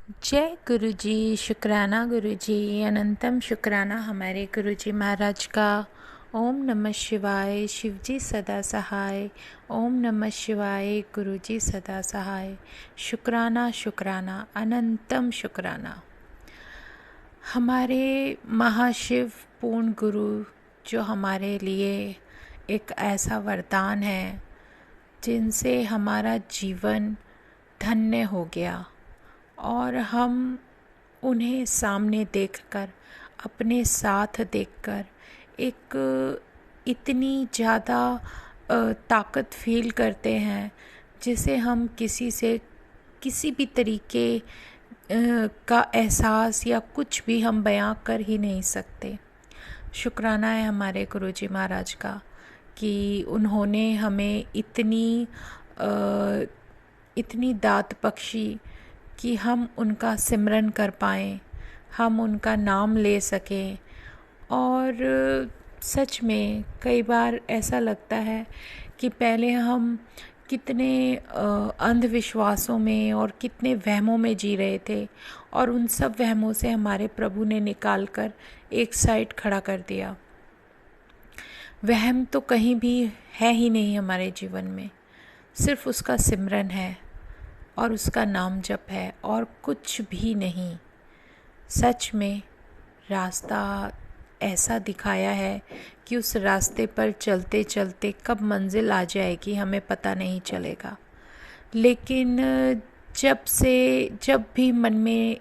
जय गुरु जी। शुक्राना गुरु जी, अनंतम शुक्राना हमारे गुरु जी महाराज का। ओम नमः शिवाय, शिव जी सदा सहाय। ओम नमः शिवाय, गुरु जी सदा सहाय। शुक्राना शुक्राना अनंतम शुक्राना हमारे महाशिव पूर्ण गुरु, जो हमारे लिए एक ऐसा वरदान है जिनसे हमारा जीवन धन्य हो गया और हम उन्हें सामने देखकर, अपने साथ देखकर एक इतनी ज़्यादा ताकत फील करते हैं जिसे हम किसी से किसी भी तरीके का एहसास या कुछ भी हम बयां कर ही नहीं सकते। शुक्राना है हमारे गुरुजी महाराज का कि उन्होंने हमें इतनी दात बख्शी कि हम उनका सिमरन कर पाएँ, हम उनका नाम ले सकें। और सच में कई बार ऐसा लगता है कि पहले हम कितने अंधविश्वासों में और कितने वहमों में जी रहे थे, और उन सब वहमों से हमारे प्रभु ने निकाल कर एक साइड खड़ा कर दिया। वहम तो कहीं भी है ही नहीं हमारे जीवन में, सिर्फ उसका सिमरन है और उसका नाम जप है और कुछ भी नहीं। सच में रास्ता ऐसा दिखाया है कि उस रास्ते पर चलते चलते कब मंजिल आ जाएगी हमें पता नहीं चलेगा। लेकिन जब भी मन में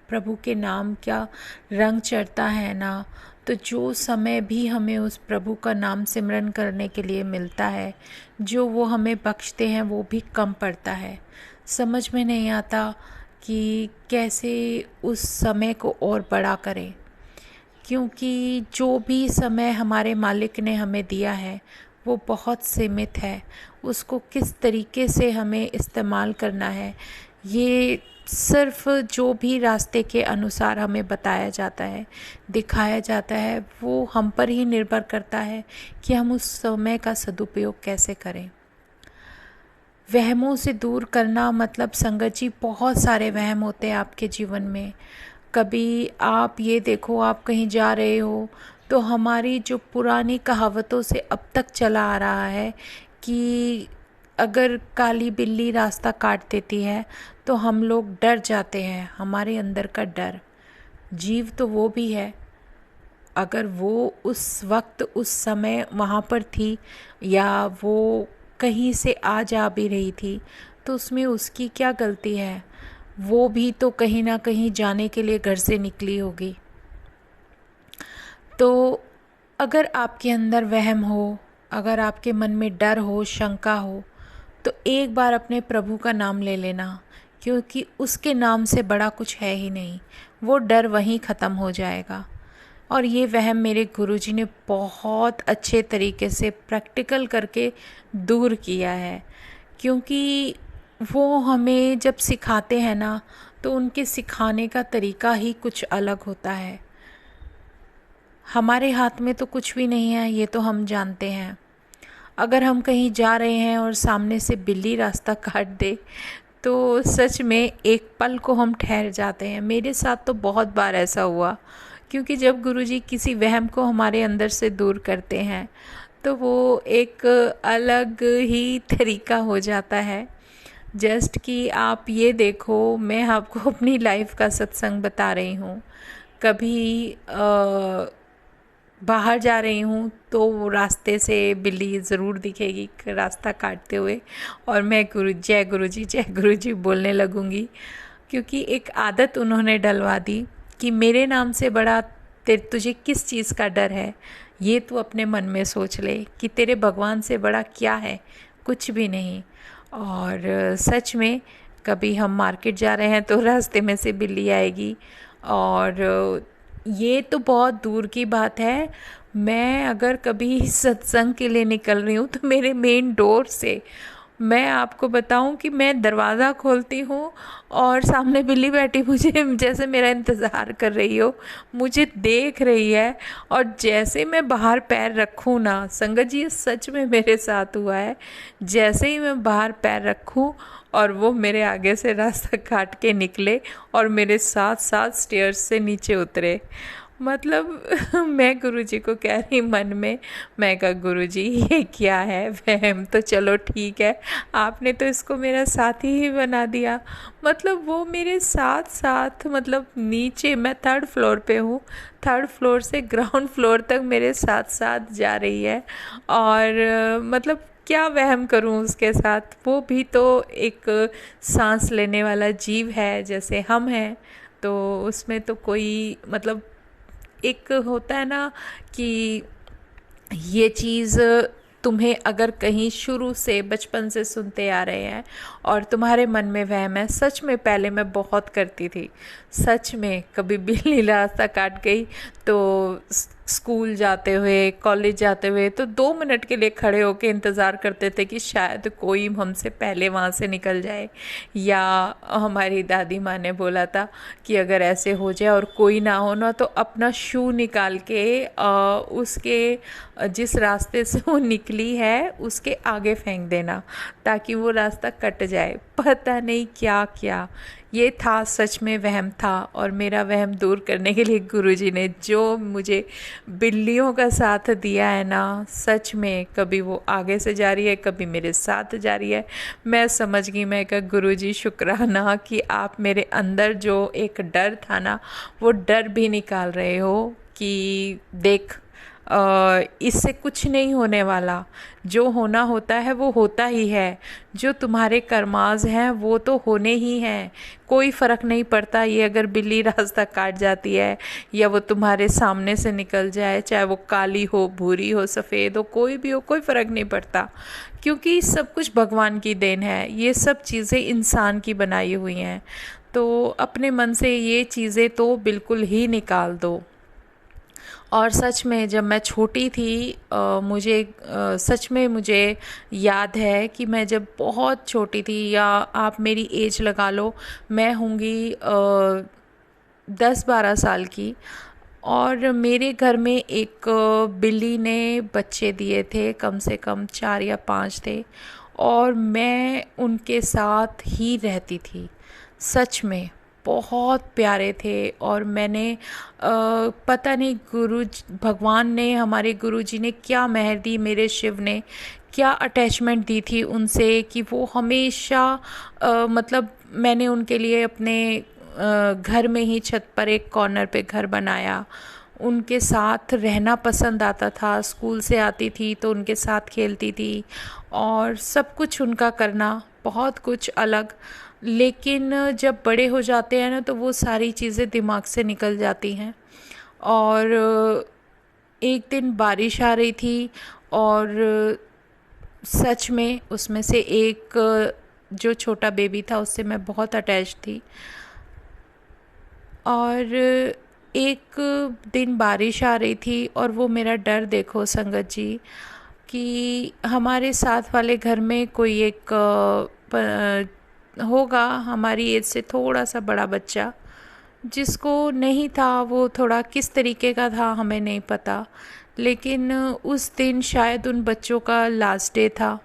प्रभु के नाम का रंग चढ़ता है ना, तो जो समय भी हमें उस प्रभु का नाम सिमरन करने के लिए मिलता है, जो वो हमें बख्शते हैं, वो भी कम पड़ता है। समझ में नहीं आता कि कैसे उस समय को और बड़ा करें, क्योंकि जो भी समय हमारे मालिक ने हमें दिया है वो बहुत सीमित है। उसको किस तरीके से हमें इस्तेमाल करना है, ये सिर्फ जो भी रास्ते के अनुसार हमें बताया जाता है, दिखाया जाता है, वो हम पर ही निर्भर करता है कि हम उस समय का सदुपयोग कैसे करें। वहमों से दूर करना मतलब संगत जी, बहुत सारे वहम होते हैं आपके जीवन में। कभी आप ये देखो, आप कहीं जा रहे हो तो हमारी जो पुरानी कहावतों से अब तक चला आ रहा है कि अगर काली बिल्ली रास्ता काट देती है तो हम लोग डर जाते हैं। हमारे अंदर का डर, जीव तो वो भी है, अगर वो उस वक्त उस समय वहाँ पर थी या वो कहीं से आ जा भी रही थी, तो उसमें उसकी क्या गलती है? वो भी तो कहीं ना कहीं जाने के लिए घर से निकली होगी। तो अगर आपके अंदर वहम हो, अगर आपके मन में डर हो, शंका हो, तो एक बार अपने प्रभु का नाम ले लेना, क्योंकि उसके नाम से बड़ा कुछ है ही नहीं। वो डर वहीं ख़त्म हो जाएगा। और ये वहम मेरे गुरुजी ने बहुत अच्छे तरीके से प्रैक्टिकल करके दूर किया है, क्योंकि वो हमें जब सिखाते हैं ना, तो उनके सिखाने का तरीका ही कुछ अलग होता है। हमारे हाथ में तो कुछ भी नहीं है, ये तो हम जानते हैं। अगर हम कहीं जा रहे हैं और सामने से बिल्ली रास्ता काट दे, तो सच में एक पल को हम ठहर जाते हैं। मेरे साथ तो बहुत बार ऐसा हुआ, क्योंकि जब गुरुजी किसी वहम को हमारे अंदर से दूर करते हैं तो वो एक अलग ही तरीका हो जाता है। जस्ट कि आप ये देखो, मैं आपको अपनी लाइफ का सत्संग बता रही हूँ। कभी बाहर जा रही हूँ तो रास्ते से बिल्ली ज़रूर दिखेगी रास्ता काटते हुए, और मैं जय गुरु जी बोलने लगूँगी, क्योंकि एक आदत उन्होंने डलवा दी कि मेरे नाम से बड़ा तुझे किस चीज़ का डर है, ये तू अपने मन में सोच ले कि तेरे भगवान से बड़ा क्या है, कुछ भी नहीं। और सच में कभी हम मार्केट जा रहे हैं तो रास्ते में से बिल्ली आएगी, और ये तो बहुत दूर की बात है। मैं अगर कभी सत्संग के लिए निकल रही हूँ तो मेरे मेन डोर से मैं आपको बताऊं कि मैं दरवाज़ा खोलती हूँ और सामने बिल्ली बैठी मुझे जैसे मेरा इंतज़ार कर रही हो, मुझे देख रही है। और जैसे मैं बाहर पैर रखूँ ना, संगत जी ये सच में मेरे साथ हुआ है, जैसे ही मैं बाहर पैर रखूँ और वो मेरे आगे से रास्ता काट के निकले और मेरे साथ साथ स्टेयर्स से नीचे उतरे। मतलब मैं गुरुजी को कह रही मन में, मैं कहा गुरुजी ये क्या है वहम, तो चलो ठीक है, आपने तो इसको मेरा साथी ही बना दिया। मतलब वो मेरे साथ साथ, मतलब नीचे मैं 3rd फ्लोर पे हूँ, 3rd फ्लोर से ग्राउंड फ्लोर तक मेरे साथ साथ जा रही है। और मतलब क्या वहम करूं उसके साथ, वो भी तो एक सांस लेने वाला जीव है जैसे हम हैं। तो उसमें तो कोई मतलब एक होता है ना कि ये चीज़ तुम्हें अगर कहीं शुरू से बचपन से सुनते आ रहे हैं और तुम्हारे मन में वहम है। सच में पहले मैं बहुत करती थी, सच में कभी बिल्ली रास्ता काट गई तो स्कूल जाते हुए कॉलेज जाते हुए तो 2 मिनट के लिए खड़े होकर इंतज़ार करते थे कि शायद कोई हमसे पहले वहाँ से निकल जाए। या हमारी दादी माँ ने बोला था कि अगर ऐसे हो जाए और कोई ना हो ना, तो अपना शू निकाल के उसके जिस रास्ते से वो निकली है उसके आगे फेंक देना ताकि वो रास्ता कट जाए। पता नहीं क्या क्या ये था, सच में वहम था। और मेरा वहम दूर करने के लिए गुरुजी ने जो मुझे बिल्लियों का साथ दिया है ना, सच में कभी वो आगे से जा रही है कभी मेरे साथ जा रही है। मैं समझ गई, मैं कहा गुरुजी शुक्राना कि आप मेरे अंदर जो एक डर था ना, वो डर भी निकाल रहे हो कि देख इससे कुछ नहीं होने वाला, जो होना होता है वो होता ही है, जो तुम्हारे कर्माज हैं वो तो होने ही हैं। कोई फ़र्क नहीं पड़ता ये अगर बिल्ली रास्ता काट जाती है या वो तुम्हारे सामने से निकल जाए, चाहे वो काली हो भूरी हो सफ़ेद हो कोई भी हो, कोई फ़र्क नहीं पड़ता, क्योंकि सब कुछ भगवान की देन है। ये सब चीज़ें इंसान की बनाई हुई हैं। तो अपने मन से ये चीज़ें तो बिल्कुल ही निकाल दो। और सच में जब मैं छोटी थी मुझे सच में मुझे याद है कि मैं जब बहुत छोटी थी, या आप मेरी एज लगा लो, मैं होंगी 10-12 साल की। और मेरे घर में एक बिल्ली ने बच्चे दिए थे, कम से कम 4 या 5 थे, और मैं उनके साथ ही रहती थी। सच में बहुत प्यारे थे। और मैंने पता नहीं भगवान ने, हमारे गुरुजी ने क्या मेहर दी, मेरे शिव ने क्या अटैचमेंट दी थी उनसे कि वो हमेशा मतलब मैंने उनके लिए अपने घर में ही छत पर एक कॉर्नर पे घर बनाया, उनके साथ रहना पसंद आता था। स्कूल से आती थी तो उनके साथ खेलती थी और सब कुछ उनका करना, बहुत कुछ अलग। लेकिन जब बड़े हो जाते हैं ना तो वो सारी चीज़ें दिमाग से निकल जाती हैं। और एक दिन बारिश आ रही थी और सच में उसमें से एक जो छोटा बेबी था उससे मैं बहुत अटैच थी। और एक दिन बारिश आ रही थी और वो मेरा डर देखो संगत जी, कि हमारे साथ वाले घर में कोई एक होगा हमारी एज से थोड़ा सा बड़ा बच्चा, जिसको नहीं था, वो थोड़ा किस तरीके का था हमें नहीं पता, लेकिन उस दिन शायद उन बच्चों का लास्ट डे था।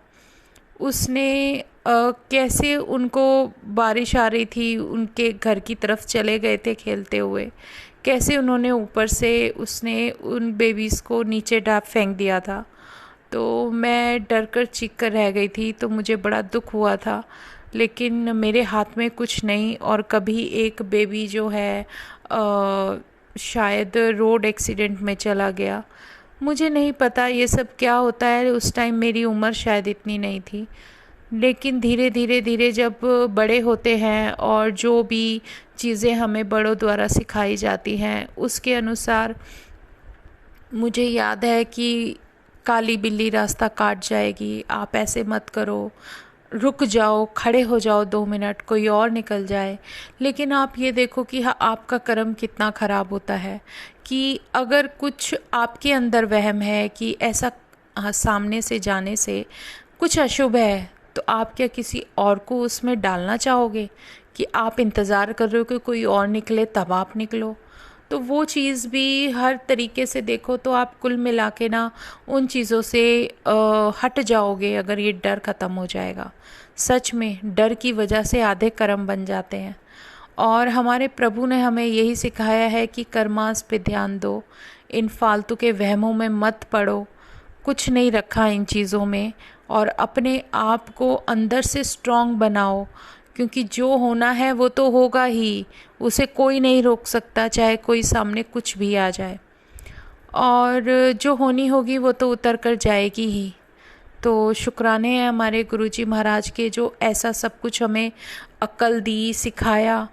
उसने कैसे, उनको बारिश आ रही थी, उनके घर की तरफ चले गए थे खेलते हुए, कैसे उन्होंने ऊपर से उसने उन बेबीज़ को नीचे फेंक दिया था। तो मैं डर कर चीख कर रह गई थी, तो मुझे बड़ा दुख हुआ था। लेकिन मेरे हाथ में कुछ नहीं। और कभी एक बेबी जो है शायद रोड एक्सीडेंट में चला गया। मुझे नहीं पता ये सब क्या होता है, उस टाइम मेरी उम्र शायद इतनी नहीं थी। लेकिन धीरे धीरे धीरे जब बड़े होते हैं और जो भी चीज़ें हमें बड़ों द्वारा सिखाई जाती हैं उसके अनुसार मुझे याद है कि काली बिल्ली रास्ता काट जाएगी, आप ऐसे मत करो, रुक जाओ, खड़े हो जाओ 2 मिनट, कोई और निकल जाए। लेकिन आप ये देखो कि हाँ, आपका कर्म कितना ख़राब होता है कि अगर कुछ आपके अंदर वहम है कि ऐसा सामने से जाने से कुछ अशुभ है, तो आप क्या किसी और को उसमें डालना चाहोगे कि आप इंतज़ार कर रहे हो कि कोई और निकले तब आप निकलो? तो वो चीज़ भी हर तरीके से देखो तो आप कुल मिला के ना उन चीज़ों से हट जाओगे अगर ये डर ख़त्म हो जाएगा। सच में डर की वजह से आधे कर्म बन जाते हैं। और हमारे प्रभु ने हमें यही सिखाया है कि कर्मास पे ध्यान दो, इन फालतू के वहमों में मत पड़ो, कुछ नहीं रखा इन चीज़ों में, और अपने आप को अंदर से स्ट्रॉन्ग बनाओ, क्योंकि जो होना है वो तो होगा ही, उसे कोई नहीं रोक सकता, चाहे कोई सामने कुछ भी आ जाए। और जो होनी होगी वो तो उतर कर जाएगी ही। तो शुक्राने हैं हमारे गुरुजी महाराज के, जो ऐसा सब कुछ हमें अक्ल दी, सिखाया।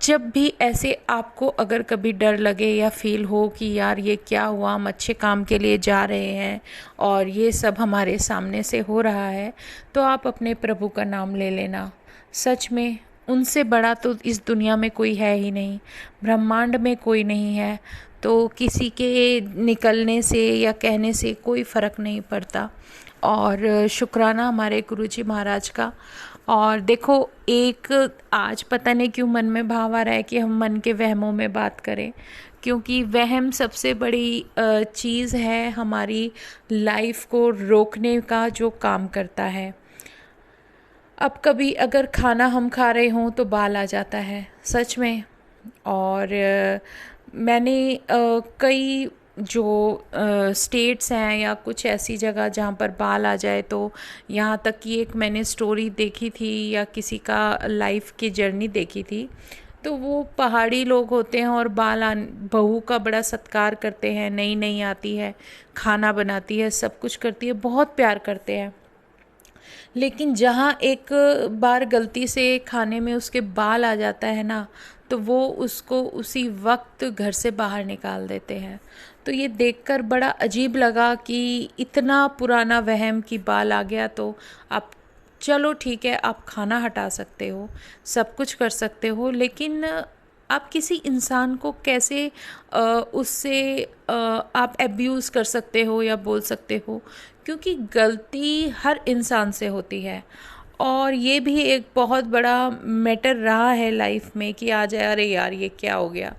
जब भी ऐसे आपको अगर कभी डर लगे या फील हो कि यार ये क्या हुआ, हम अच्छे काम के लिए जा रहे हैं और ये सब हमारे सामने से हो रहा है, तो आप अपने प्रभु का नाम ले लेना। सच में उनसे बड़ा तो इस दुनिया में कोई है ही नहीं, ब्रह्मांड में कोई नहीं है। तो किसी के निकलने से या कहने से कोई फ़र्क नहीं पड़ता। और शुक्राना हमारे गुरुजी महाराज का। और देखो, एक आज पता नहीं क्यों मन में भाव आ रहा है कि हम मन के वहमों में बात करें, क्योंकि वहम सबसे बड़ी चीज़ है हमारी लाइफ को रोकने का, जो काम करता है। अब कभी अगर खाना हम खा रहे हों तो बाल आ जाता है, सच में। और मैंने कई जो स्टेट्स हैं या कुछ ऐसी जगह जहाँ पर बाल आ जाए, तो यहाँ तक कि एक मैंने स्टोरी देखी थी या किसी का लाइफ की जर्नी देखी थी। तो वो पहाड़ी लोग होते हैं और बहू का बड़ा सत्कार करते हैं, नई नई आती है, खाना बनाती है, सब कुछ करती है, बहुत प्यार करते हैं। लेकिन जहाँ एक बार गलती से खाने में उसके बाल आ जाता है ना, तो वो उसको उसी वक्त घर से बाहर निकाल देते हैं। तो ये देखकर बड़ा अजीब लगा कि इतना पुराना वहम कि बाल आ गया तो आप, चलो ठीक है, आप खाना हटा सकते हो, सब कुछ कर सकते हो, लेकिन आप किसी इंसान को कैसे उससे आप एब्यूज़ कर सकते हो या बोल सकते हो, क्योंकि गलती हर इंसान से होती है। और ये भी एक बहुत बड़ा मैटर रहा है लाइफ में कि आ जाए अरे यार ये क्या हो गया।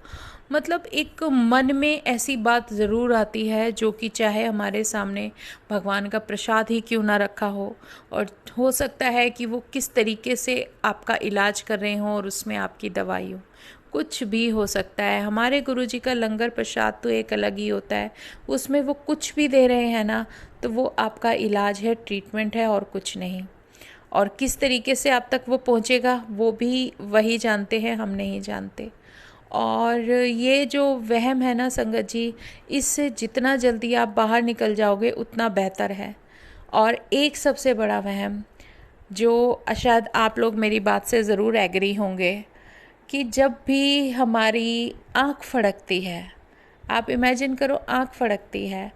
मतलब एक मन में ऐसी बात ज़रूर आती है, जो कि चाहे हमारे सामने भगवान का प्रसाद ही क्यों ना रखा हो, और हो सकता है कि वो किस तरीके से आपका इलाज कर रहे हों और उसमें आपकी दवाई हो, कुछ भी हो सकता है। हमारे गुरुजी का लंगर प्रसाद तो एक अलग ही होता है, उसमें वो कुछ भी दे रहे हैं ना, तो वो आपका इलाज है, ट्रीटमेंट है, और कुछ नहीं। और किस तरीके से आप तक वो पहुंचेगा वो भी वही जानते हैं, हम नहीं जानते। और ये जो वहम है ना संगत जी, इससे जितना जल्दी आप बाहर निकल जाओगे उतना बेहतर है। और एक सबसे बड़ा वहम, जो शायद आप लोग मेरी बात से ज़रूर एग्री होंगे, कि जब भी हमारी आँख फड़कती है, आप इमेजिन करो आँख फड़कती है,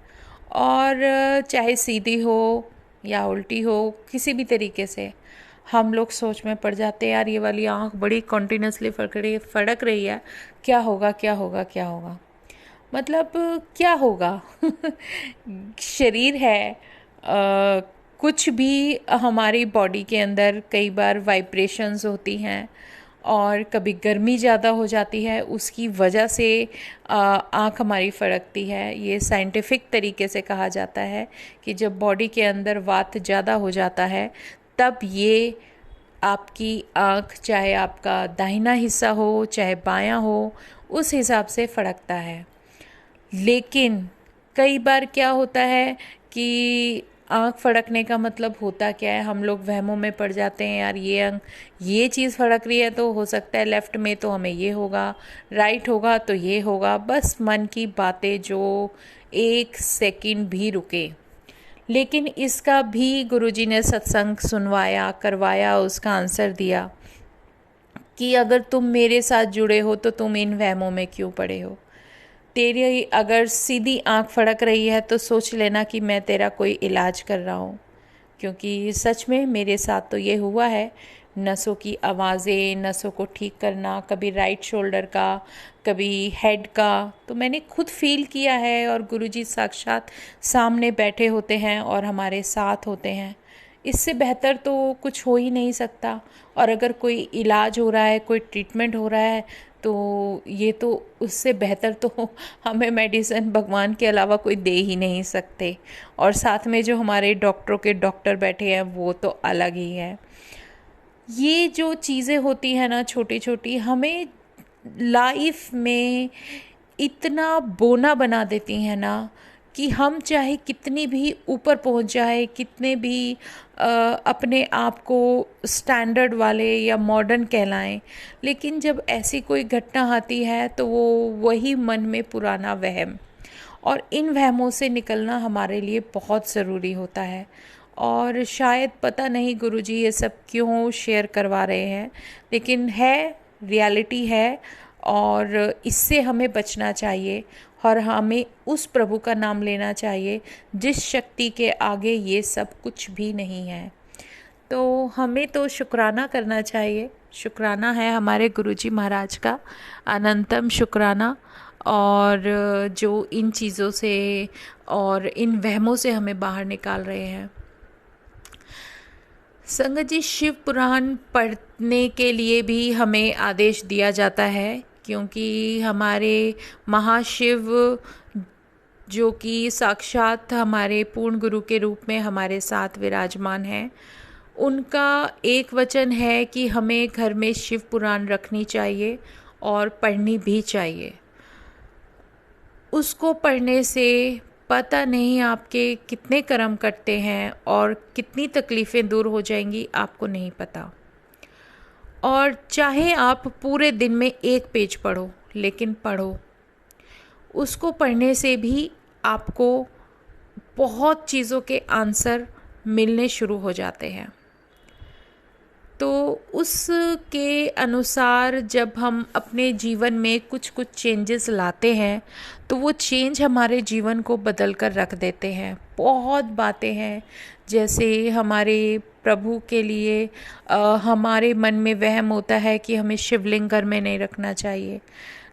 और चाहे सीधी हो या उल्टी हो, किसी भी तरीके से हम लोग सोच में पड़ जाते हैं, यार ये वाली आँख बड़ी कंटिन्यूसली फड़क रही है, क्या होगा क्या होगा क्या होगा। मतलब क्या होगा शरीर है, कुछ भी हमारी बॉडी के अंदर कई बार वाइब्रेशंस होती हैं, और कभी गर्मी ज़्यादा हो जाती है, उसकी वजह से आँख हमारी फड़कती है। ये साइंटिफिक तरीके से कहा जाता है कि जब बॉडी के अंदर वात ज़्यादा हो जाता है, तब ये आपकी आँख, चाहे आपका दाहिना हिस्सा हो चाहे बायां हो, उस हिसाब से फड़कता है। लेकिन कई बार क्या होता है कि आँख फड़कने का मतलब होता क्या है, हम लोग वहमों में पड़ जाते हैं, यार ये चीज़ फड़क रही है तो हो सकता है लेफ़्ट में तो हमें ये होगा, राइट होगा तो ये होगा। बस मन की बातें जो एक सेकंड भी रुके। लेकिन इसका भी गुरुजी ने सत्संग सुनवाया, करवाया, उसका आंसर दिया कि अगर तुम मेरे साथ जुड़े हो तो तुम इन वहमों में क्यों पड़े हो। तेरी अगर सीधी आँख फड़क रही है तो सोच लेना कि मैं तेरा कोई इलाज कर रहा हूँ, क्योंकि सच में मेरे साथ तो ये हुआ है। नसों की आवाज़ें, नसों को ठीक करना, कभी राइट शोल्डर का, कभी हेड का, तो मैंने खुद फील किया है। और गुरुजी साक्षात सामने बैठे होते हैं और हमारे साथ होते हैं। इससे बेहतर तो कुछ हो ही नहीं सकता। और अगर कोई इलाज हो रहा है, कोई ट्रीटमेंट हो रहा है, तो ये तो उससे बेहतर तो हमें मेडिसिन भगवान के अलावा कोई दे ही नहीं सकते। और साथ में जो हमारे डॉक्टरों के डॉक्टर बैठे हैं वो तो अलग ही है। ये जो चीज़ें होती हैं ना छोटी छोटी, हमें लाइफ में इतना बोना बना देती हैं ना कि हम चाहे कितनी भी ऊपर पहुंच जाए, कितने भी अपने आप को स्टैंडर्ड वाले या मॉडर्न कहलाएं, लेकिन जब ऐसी कोई घटना आती है तो वो वही मन में पुराना वहम, और इन वहमों से निकलना हमारे लिए बहुत ज़रूरी होता है। और शायद पता नहीं गुरुजी ये सब क्यों शेयर करवा रहे हैं, लेकिन है, रियलिटी है। और इससे हमें बचना चाहिए और हमें उस प्रभु का नाम लेना चाहिए जिस शक्ति के आगे ये सब कुछ भी नहीं है। तो हमें तो शुक्राना करना चाहिए। शुक्राना है हमारे गुरुजी महाराज का, अनंतम शुक्राना। और जो इन चीज़ों से और इन वहमों से हमें बाहर निकाल रहे हैं। संगत जी, शिव पुराण पढ़ने के लिए भी हमें आदेश दिया जाता है, क्योंकि हमारे महाशिव जो कि साक्षात हमारे पूर्ण गुरु के रूप में हमारे साथ विराजमान हैं, उनका एक वचन है कि हमें घर में शिव पुराण रखनी चाहिए और पढ़नी भी चाहिए। उसको पढ़ने से पता नहीं आपके कितने कर्म कटते हैं और कितनी तकलीफ़ें दूर हो जाएंगी, आपको नहीं पता। और चाहे आप पूरे दिन में एक पेज पढ़ो, लेकिन पढ़ो। उसको पढ़ने से भी आपको बहुत चीज़ों के आंसर मिलने शुरू हो जाते हैं। तो उसके अनुसार जब हम अपने जीवन में कुछ कुछ चेंजेस लाते हैं, तो वो चेंज हमारे जीवन को बदल कर रख देते हैं। बहुत बातें हैं, जैसे हमारे प्रभु के लिए हमारे मन में वहम होता है कि हमें शिवलिंग घर में नहीं रखना चाहिए,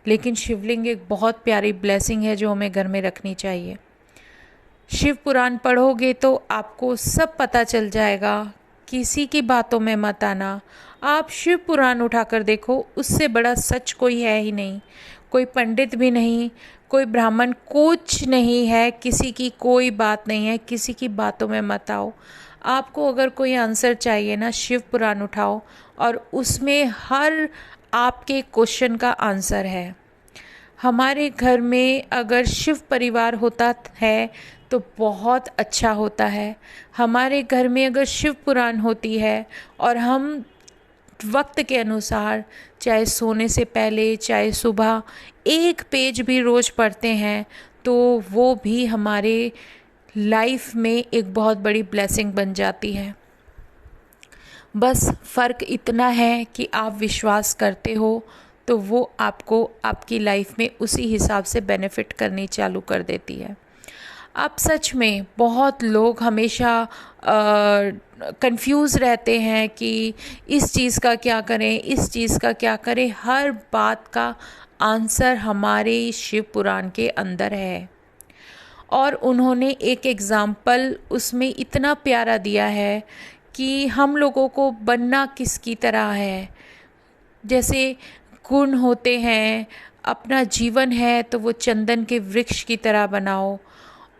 लेकिन शिवलिंग एक बहुत प्यारी ब्लेसिंग है जो हमें घर में रखनी चाहिए। शिव पुराण पढ़ोगे तो आपको सब पता चल जाएगा। किसी की बातों में मत आना। आप शिव पुराण उठाकर देखो, उससे बड़ा सच कोई है ही नहीं। कोई पंडित भी नहीं, कोई ब्राह्मण, कुछ नहीं है, किसी की कोई बात नहीं है। किसी की बातों में मत आओ। आपको अगर कोई आंसर चाहिए ना, शिव पुराण उठाओ और उसमें हर आपके क्वेश्चन का आंसर है। हमारे घर में अगर शिव परिवार होता है तो बहुत अच्छा होता है। हमारे घर में अगर शिव पुराण होती है और हम वक्त के अनुसार, चाहे सोने से पहले चाहे सुबह, एक पेज भी रोज़ पढ़ते हैं, तो वो भी हमारे लाइफ में एक बहुत बड़ी ब्लेसिंग बन जाती है। बस फ़र्क इतना है कि आप विश्वास करते हो तो वो आपको आपकी लाइफ में उसी हिसाब से बेनिफिट करनी चालू कर देती है। अब सच में बहुत लोग हमेशा कंफ्यूज रहते हैं कि इस चीज़ का क्या करें, इस चीज़ का क्या करें। हर बात का आंसर हमारे शिव पुराण के अंदर है। और उन्होंने एक एग्ज़ाम्पल उसमें इतना प्यारा दिया है कि हम लोगों को बनना किसकी तरह है। जैसे गुण होते हैं, अपना जीवन है तो वो चंदन के वृक्ष की तरह बनाओ।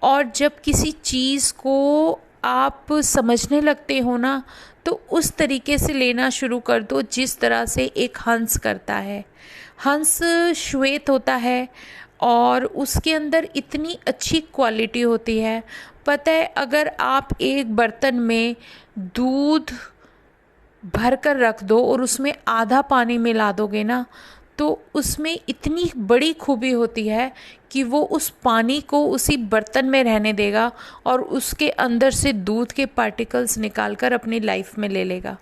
और जब किसी चीज़ को आप समझने लगते हो ना, तो उस तरीके से लेना शुरू कर दो जिस तरह से एक हंस करता है। हंस श्वेत होता है और उसके अंदर इतनी अच्छी क्वालिटी होती है। पता है, अगर आप एक बर्तन में दूध भर कर रख दो और उसमें आधा पानी मिला दोगे ना, तो उसमें इतनी बड़ी खूबी होती है कि वो उस पानी को उसी बर्तन में रहने देगा और उसके अंदर से दूध के पार्टिकल्स निकाल कर अपनी लाइफ में ले लेगा।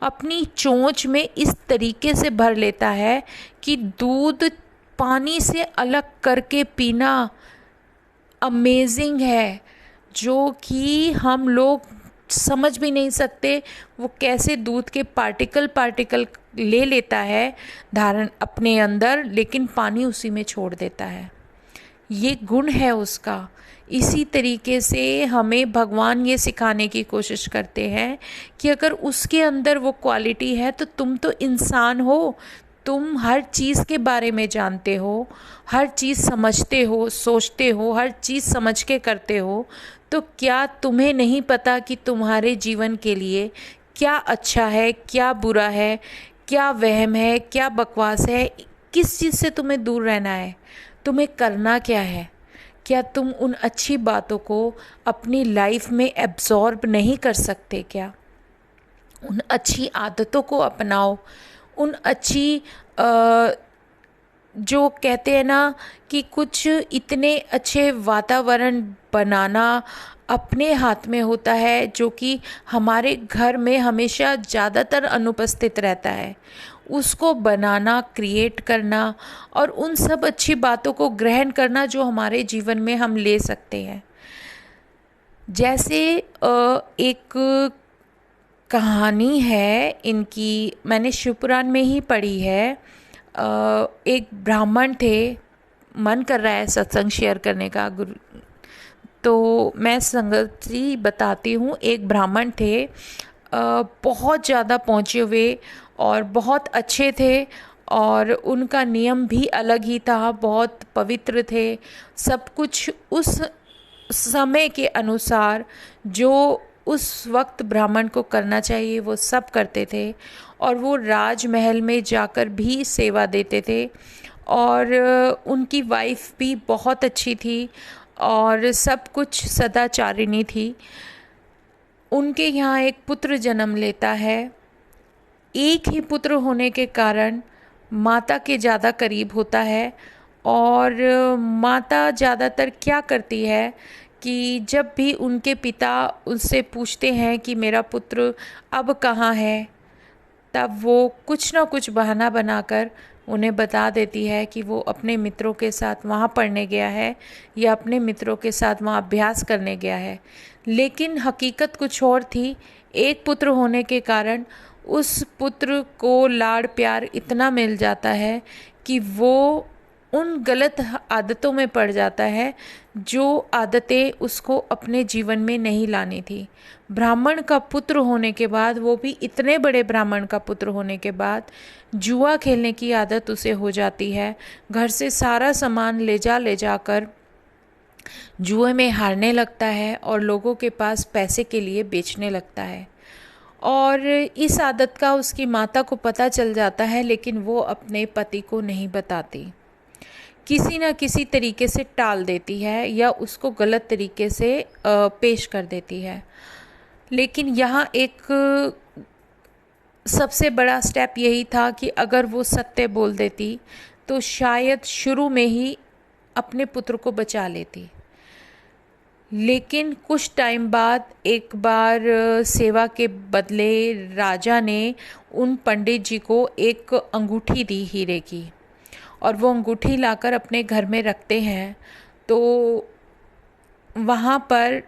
अपनी चोंच में इस तरीके से भर लेता है कि दूध पानी से अलग करके पीना अमेजिंग है, जो कि हम लोग समझ भी नहीं सकते वो कैसे दूध के पार्टिकल ले लेता है धारण अपने अंदर, लेकिन पानी उसी में छोड़ देता है। ये गुण है उसका। इसी तरीके से हमें भगवान ये सिखाने की कोशिश करते हैं कि अगर उसके अंदर वो क्वालिटी है तो तुम तो इंसान हो, तुम हर चीज़ के बारे में जानते हो, हर चीज़ समझते हो, सोचते हो, हर चीज़ समझ के करते हो, तो क्या तुम्हें नहीं पता कि तुम्हारे जीवन के लिए क्या अच्छा है, क्या बुरा है, क्या वहम है, क्या बकवास है, किस चीज़ से तुम्हें दूर रहना है, तुम्हें करना क्या है? क्या तुम उन अच्छी बातों को अपनी लाइफ में एब्जॉर्ब नहीं कर सकते क्या? उन अच्छी आदतों को अपनाओ, उन अच्छी जो कहते हैं ना कि कुछ इतने अच्छे वातावरण बनाना अपने हाथ में होता है, जो कि हमारे घर में हमेशा ज़्यादातर अनुपस्थित रहता है, उसको बनाना, क्रिएट करना और उन सब अच्छी बातों को ग्रहण करना जो हमारे जीवन में हम ले सकते हैं। जैसे एक कहानी है इनकी, मैंने शिवपुराण में ही पढ़ी है। एक ब्राह्मण थे, मन कर रहा है सत्संग शेयर करने का गुरु, तो मैं संगति बताती हूँ। एक ब्राह्मण थे, बहुत ज़्यादा पहुँचे हुए और बहुत अच्छे थे, और उनका नियम भी अलग ही था, बहुत पवित्र थे। सब कुछ उस समय के अनुसार जो उस वक्त ब्राह्मण को करना चाहिए वो सब करते थे, और वो राजमहल में जाकर भी सेवा देते थे। और उनकी वाइफ भी बहुत अच्छी थी और सब कुछ सदाचारिणी थी। उनके यहाँ एक पुत्र जन्म लेता है। एक ही पुत्र होने के कारण माता के ज़्यादा करीब होता है, और माता ज़्यादातर क्या करती है कि जब भी उनके पिता उनसे पूछते हैं कि मेरा पुत्र अब कहाँ है, तब वो कुछ ना कुछ बहाना बनाकर उन्हें बता देती है कि वो अपने मित्रों के साथ वहाँ पढ़ने गया है या अपने मित्रों के साथ वहाँ अभ्यास करने गया है। लेकिन हकीकत कुछ और थी। एक पुत्र होने के कारण उस पुत्र को लाड़ प्यार इतना मिल जाता है कि वो उन गलत आदतों में पड़ जाता है जो आदतें उसको अपने जीवन में नहीं लानी थी। ब्राह्मण का पुत्र होने के बाद, वो भी इतने बड़े ब्राह्मण का पुत्र होने के बाद, जुआ खेलने की आदत उसे हो जाती है। घर से सारा सामान ले जाकर जुए में हारने लगता है और लोगों के पास पैसे के लिए बेचने लगता है। और इस आदत का उसकी माता को पता चल जाता है, लेकिन वो अपने पति को नहीं बताती, किसी न किसी तरीके से टाल देती है या उसको गलत तरीके से पेश कर देती है। लेकिन यहाँ एक सबसे बड़ा स्टेप यही था कि अगर वो सत्य बोल देती तो शायद शुरू में ही अपने पुत्र को बचा लेती। लेकिन कुछ टाइम बाद एक बार सेवा के बदले राजा ने उन पंडित जी को एक अंगूठी दी हीरे की, और वो अंगूठी लाकर अपने घर में रखते हैं। तो वहाँ पर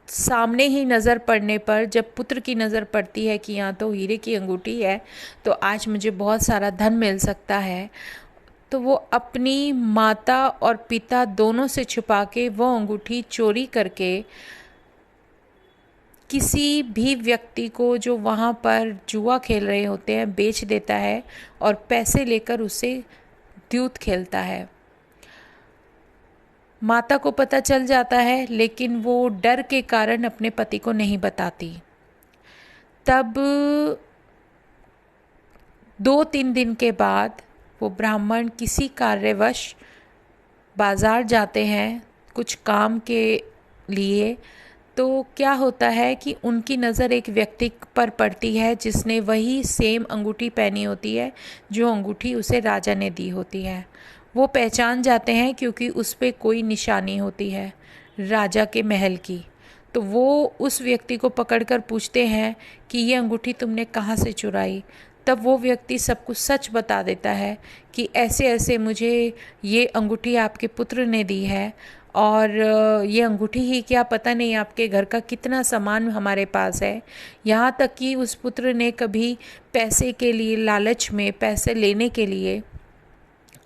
सामने ही नज़र पड़ने पर, जब पुत्र की नज़र पड़ती है कि यहाँ तो हीरे की अंगूठी है, तो आज मुझे बहुत सारा धन मिल सकता है, तो वो अपनी माता और पिता दोनों से छुपा के वो अंगूठी चोरी करके किसी भी व्यक्ति को जो वहाँ पर जुआ खेल रहे होते हैं बेच देता है, और पैसे लेकर उसे द्यूत खेलता है। माता को पता चल जाता है, लेकिन वो डर के कारण अपने पति को नहीं बताती। तब 2-3 दिन के बाद वो ब्राह्मण किसी कार्यवश बाज़ार जाते हैं कुछ काम के लिए। तो क्या होता है कि उनकी नज़र एक व्यक्ति पर पड़ती है जिसने वही सेम अंगूठी पहनी होती है जो अंगूठी उसे राजा ने दी होती है। वो पहचान जाते हैं क्योंकि उस पे कोई निशानी होती है राजा के महल की। तो वो उस व्यक्ति को पकड़कर पूछते हैं कि ये अंगूठी तुमने कहाँ से चुराई। तब वो व्यक्ति सब कुछ सच बता देता है कि ऐसे ऐसे मुझे ये अंगूठी आपके पुत्र ने दी है, और ये अंगूठी ही क्या, पता नहीं आपके घर का कितना सामान हमारे पास है। यहाँ तक कि उस पुत्र ने कभी पैसे के लिए, लालच में पैसे लेने के लिए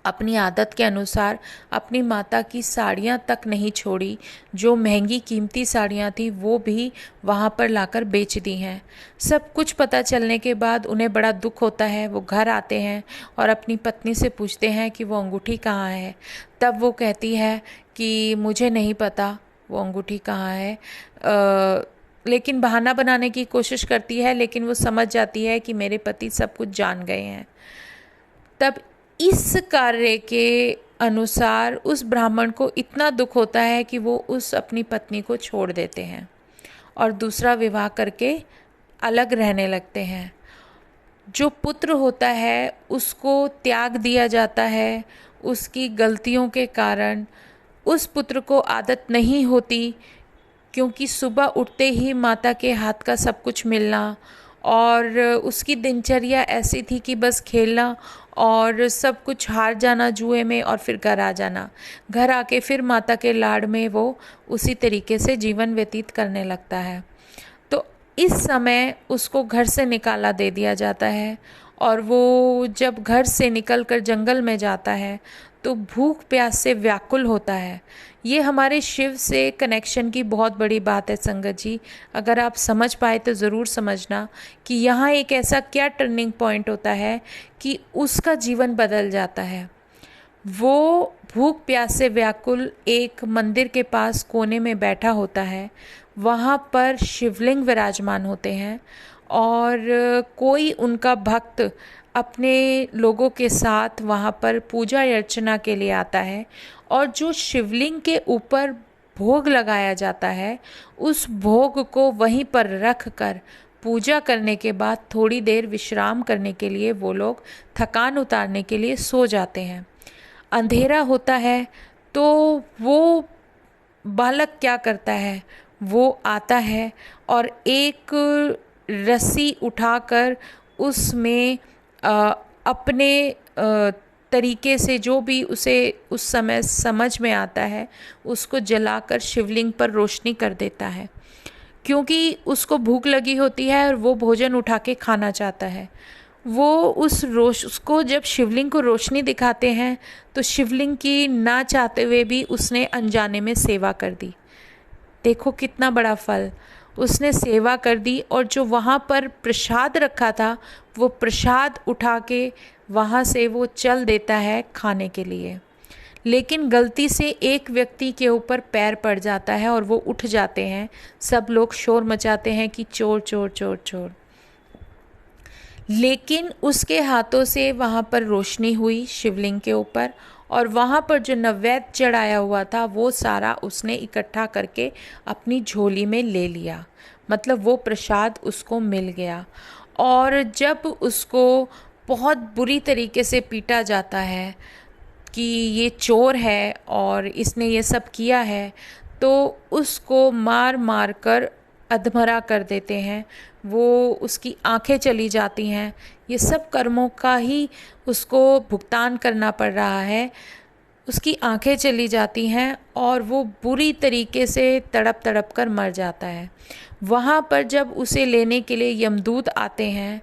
अपनी आदत के अनुसार अपनी माता की साड़ियाँ तक नहीं छोड़ी, जो महंगी कीमती साड़ियाँ थी वो भी वहाँ पर लाकर बेच दी हैं। सब कुछ पता चलने के बाद उन्हें बड़ा दुख होता है। वो घर आते हैं और अपनी पत्नी से पूछते हैं कि वो अंगूठी कहाँ है। तब वो कहती है कि मुझे नहीं पता वो अंगूठी कहाँ है, लेकिन बहाना बनाने की कोशिश करती है, लेकिन वो समझ जाती है कि मेरे पति सब कुछ जान गए हैं। तब इस कार्य के अनुसार उस ब्राह्मण को इतना दुख होता है कि वो उस अपनी पत्नी को छोड़ देते हैं और दूसरा विवाह करके अलग रहने लगते हैं। जो पुत्र होता है उसको त्याग दिया जाता है उसकी गलतियों के कारण। उस पुत्र को आदत नहीं होती, क्योंकि सुबह उठते ही माता के हाथ का सब कुछ मिलना, और उसकी दिनचर्या ऐसी थी कि बस खेलना और सब कुछ हार जाना जुए में और फिर घर आ जाना। घर आके फिर माता के लाड़ में वो उसी तरीके से जीवन व्यतीत करने लगता है। तो इस समय उसको घर से निकाला दे दिया जाता है, और वो जब घर से निकलकर जंगल में जाता है तो भूख प्यास से व्याकुल होता है। ये हमारे शिव से कनेक्शन की बहुत बड़ी बात है संगत जी। अगर आप समझ पाए तो ज़रूर समझना कि यहाँ एक ऐसा क्या टर्निंग पॉइंट होता है कि उसका जीवन बदल जाता है। वो भूख प्यास से व्याकुल एक मंदिर के पास कोने में बैठा होता है। वहाँ पर शिवलिंग विराजमान होते हैं और कोई उनका भक्त अपने लोगों के साथ वहाँ पर पूजा अर्चना के लिए आता है, और जो शिवलिंग के ऊपर भोग लगाया जाता है उस भोग को वहीं पर रख कर पूजा करने के बाद थोड़ी देर विश्राम करने के लिए वो लोग थकान उतारने के लिए सो जाते हैं। अंधेरा होता है तो वो बालक क्या करता है, वो आता है और एक रस्सी उठाकर उसमें अपने तरीके से जो भी उसे उस समय समझ में आता है उसको जलाकर शिवलिंग पर रोशनी कर देता है, क्योंकि उसको भूख लगी होती है और वो भोजन उठा के खाना चाहता है। वो उसको जब शिवलिंग को रोशनी दिखाते हैं तो शिवलिंग की ना चाहते हुए भी उसने अनजाने में सेवा कर दी। देखो कितना बड़ा फल, उसने सेवा कर दी, और जो वहाँ पर प्रसाद रखा था वो प्रसाद उठा के वहाँ से वो चल देता है खाने के लिए। लेकिन गलती से एक व्यक्ति के ऊपर पैर पड़ जाता है और वो उठ जाते हैं। सब लोग शोर मचाते हैं कि चोर चोर चोर चोर। लेकिन उसके हाथों से वहाँ पर रोशनी हुई शिवलिंग के ऊपर, और वहाँ पर जो नैवेद्य चढ़ाया हुआ था वो सारा उसने इकट्ठा करके अपनी झोली में ले लिया। मतलब वो प्रसाद उसको मिल गया। और जब उसको बहुत बुरी तरीके से पीटा जाता है कि ये चोर है और इसने ये सब किया है, तो उसको मार मार कर अधमरा कर देते हैं। वो उसकी आंखें चली जाती हैं। ये सब कर्मों का ही उसको भुगतान करना पड़ रहा है। उसकी आंखें चली जाती हैं और वो बुरी तरीके से तड़प तड़प कर मर जाता है। वहाँ पर जब उसे लेने के लिए यमदूत आते हैं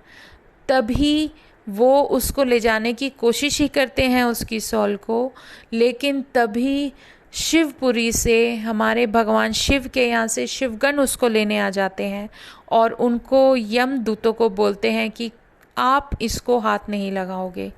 तभी वो उसको ले जाने की कोशिश ही करते हैं उसकी सॉल को, लेकिन तभी शिवपुरी से हमारे भगवान शिव के यहाँ से शिवगण उसको लेने आ जाते हैं और उनको यमदूतों को बोलते हैं कि आप इसको हाथ नहीं लगाओगे।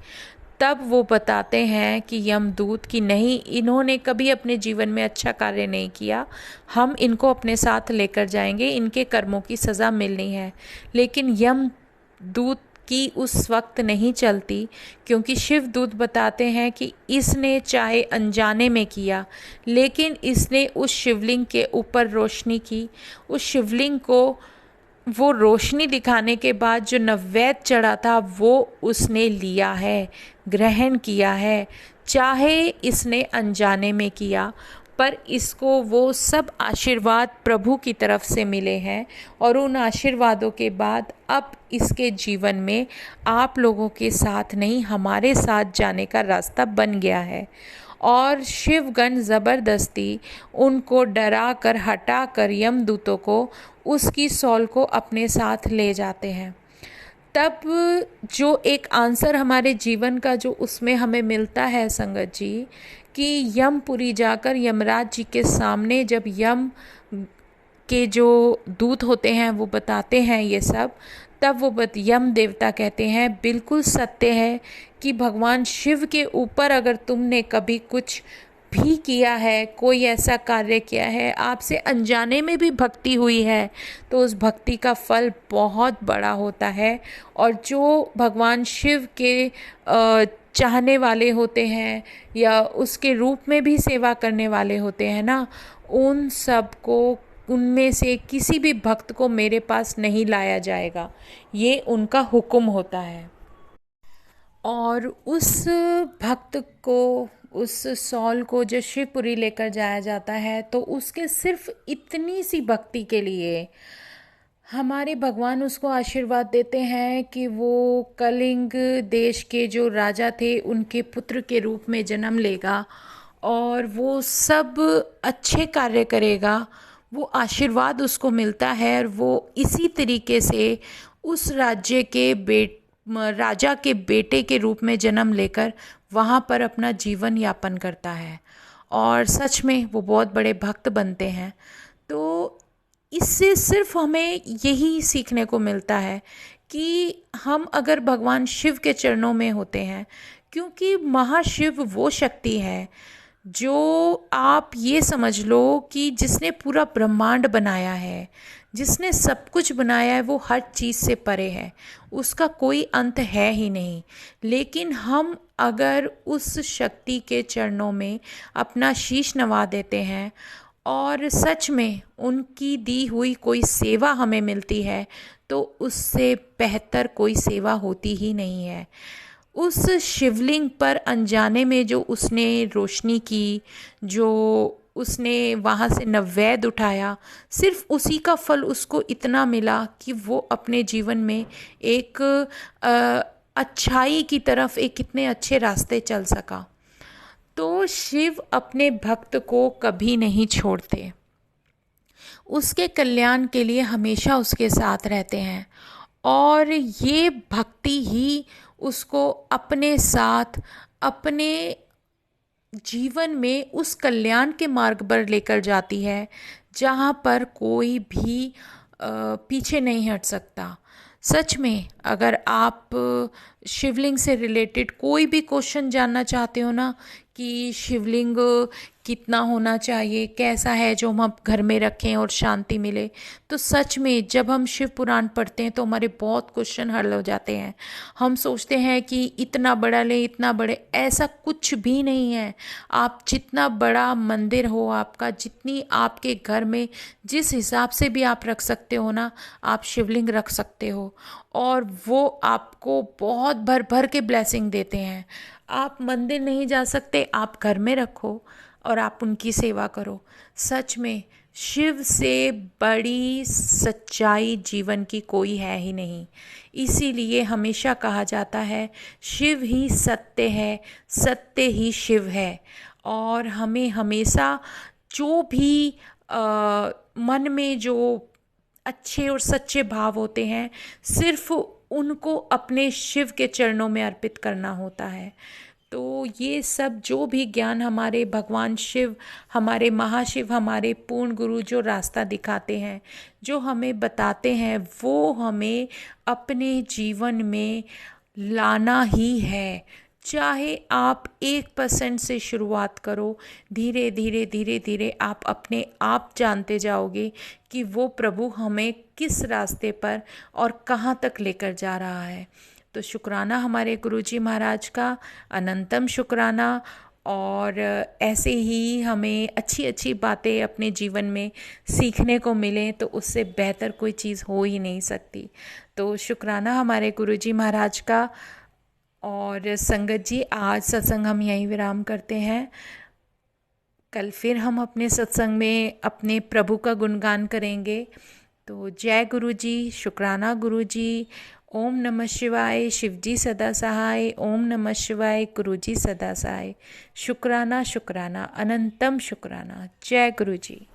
तब वो बताते हैं कि यमदूत कि नहीं, इन्होंने कभी अपने जीवन में अच्छा कार्य नहीं किया, हम इनको अपने साथ लेकर जाएंगे, इनके कर्मों की सज़ा मिलनी है। लेकिन यमदूत की उस वक्त नहीं चलती, क्योंकि शिवदूत बताते हैं कि इसने चाहे अनजाने में किया, लेकिन इसने उस शिवलिंग के ऊपर रोशनी की। उस शिवलिंग को वो रोशनी दिखाने के बाद जो नैवेद्य चढ़ा था वो उसने लिया है, ग्रहण किया है। चाहे इसने अनजाने में किया, पर इसको वो सब आशीर्वाद प्रभु की तरफ से मिले हैं, और उन आशीर्वादों के बाद अब इसके जीवन में आप लोगों के साथ नहीं, हमारे साथ जाने का रास्ता बन गया है। और शिवगण ज़बरदस्ती उनको डरा कर हटा कर यमदूतों को उसकी सॉल को अपने साथ ले जाते हैं। तब जो एक आंसर हमारे जीवन का जो उसमें हमें मिलता है संगत जी, कि यमपुरी जाकर यमराज जी के सामने जब यम के जो दूत होते हैं वो बताते हैं ये सब, तब वो यम देवता कहते हैं बिल्कुल सत्य है कि भगवान शिव के ऊपर अगर तुमने कभी कुछ भी किया है, कोई ऐसा कार्य किया है, आपसे अनजाने में भी भक्ति हुई है, तो उस भक्ति का फल बहुत बड़ा होता है। और जो भगवान शिव के चाहने वाले होते हैं या उसके रूप में भी सेवा करने वाले होते हैं ना, उन सब को, उनमें से किसी भी भक्त को मेरे पास नहीं लाया जाएगा, ये उनका हुक्म होता है। और उस भक्त को, उस सॉल को जब शिवपुरी लेकर जाया जाता है, तो उसके सिर्फ इतनी सी भक्ति के लिए हमारे भगवान उसको आशीर्वाद देते हैं कि वो कलिंग देश के जो राजा थे उनके पुत्र के रूप में जन्म लेगा और वो सब अच्छे कार्य करेगा। वो आशीर्वाद उसको मिलता है और वो इसी तरीके से उस राज्य के राजा के बेटे के रूप में जन्म लेकर वहाँ पर अपना जीवन यापन करता है और सच में वो बहुत बड़े भक्त बनते हैं। तो इससे सिर्फ हमें यही सीखने को मिलता है कि हम अगर भगवान शिव के चरणों में होते हैं, क्योंकि महाशिव वो शक्ति है जो, आप ये समझ लो कि जिसने पूरा ब्रह्मांड बनाया है, जिसने सब कुछ बनाया है, वो हर चीज़ से परे है, उसका कोई अंत है ही नहीं। लेकिन हम अगर उस शक्ति के चरणों में अपना शीश नवा देते हैं और सच में उनकी दी हुई कोई सेवा हमें मिलती है, तो उससे बेहतर कोई सेवा होती ही नहीं है। उस शिवलिंग पर अनजाने में जो उसने रोशनी की, जो उसने वहाँ से नैवेद्य उठाया, सिर्फ उसी का फल उसको इतना मिला कि वो अपने जीवन में एक अच्छाई की तरफ एक कितने अच्छे रास्ते चल सका। तो शिव अपने भक्त को कभी नहीं छोड़ते, उसके कल्याण के लिए हमेशा उसके साथ रहते हैं और ये भक्ति ही उसको अपने साथ अपने जीवन में उस कल्याण के मार्ग पर लेकर जाती है जहाँ पर कोई भी पीछे नहीं हट सकता। सच में अगर आप शिवलिंग से रिलेटेड कोई भी क्वेश्चन जानना चाहते हो ना, कि शिवलिंग कितना होना चाहिए, कैसा है जो हम घर में रखें और शांति मिले, तो सच में जब हम शिव पुराण पढ़ते हैं तो हमारे बहुत क्वेश्चन हल हो जाते हैं। हम सोचते हैं कि इतना बड़ा ले, इतना बड़े, ऐसा कुछ भी नहीं है। आप जितना बड़ा मंदिर हो आपका, जितनी आपके घर में जिस हिसाब से भी आप रख सकते हो ना, आप शिवलिंग रख सकते हो और वो आपको बहुत भर भर के ब्लेसिंग देते हैं। आप मंदिर नहीं जा सकते, आप घर में रखो और आप उनकी सेवा करो। सच में शिव से बड़ी सच्चाई जीवन की कोई है ही नहीं। इसीलिए हमेशा कहा जाता है शिव ही सत्य है, सत्य ही शिव है। और हमें हमेशा जो भी मन में जो अच्छे और सच्चे भाव होते हैं, सिर्फ उनको अपने शिव के चरणों में अर्पित करना होता है। तो ये सब जो भी ज्ञान हमारे भगवान शिव, हमारे महाशिव, हमारे पूर्ण गुरु जो रास्ता दिखाते हैं, जो हमें बताते हैं, वो हमें अपने जीवन में लाना ही है। चाहे आप 1% से शुरुआत करो, धीरे धीरे धीरे धीरे आप अपने आप जानते जाओगे कि वो प्रभु हमें किस रास्ते पर और कहाँ तक लेकर जा रहा है। तो शुक्राना हमारे गुरुजी महाराज का, अनंतम शुक्राना। और ऐसे ही हमें अच्छी अच्छी बातें अपने जीवन में सीखने को मिलें तो उससे बेहतर कोई चीज़ हो ही नहीं सकती। तो शुक्राना हमारे गुरुजी महाराज का। और संगत जी, आज सत्संग हम यहीं विराम करते हैं। कल फिर हम अपने सत्संग में अपने प्रभु का गुणगान करेंगे। तो जय गुरु जी, शुक्राना गुरु जी। ओम नमः शिवाय, शिव जी सदा सहाय। ओम नमः शिवाय, गुरु जी सदा सहाय। शुक्राना शुक्राना, अनंतम शुक्राना। जय गुरु जी।